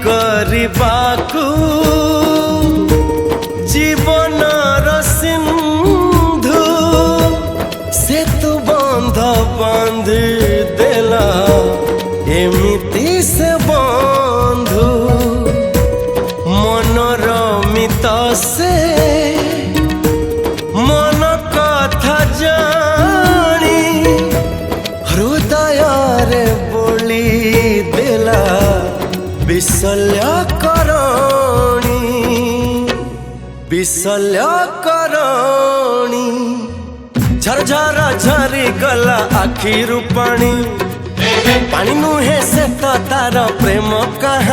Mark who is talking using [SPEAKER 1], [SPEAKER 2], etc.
[SPEAKER 1] करबाकू जीवनर सिंधु से तू बंध बांधी देला एमिति से बंधु मनोरमित से मन कथा जानी हृदय रे बोली देला विशल्यकरणी विशल्यकरणी झरझर झरी गला आखिरु पानी पानी नुहे से तो तार प्रेम कहानी।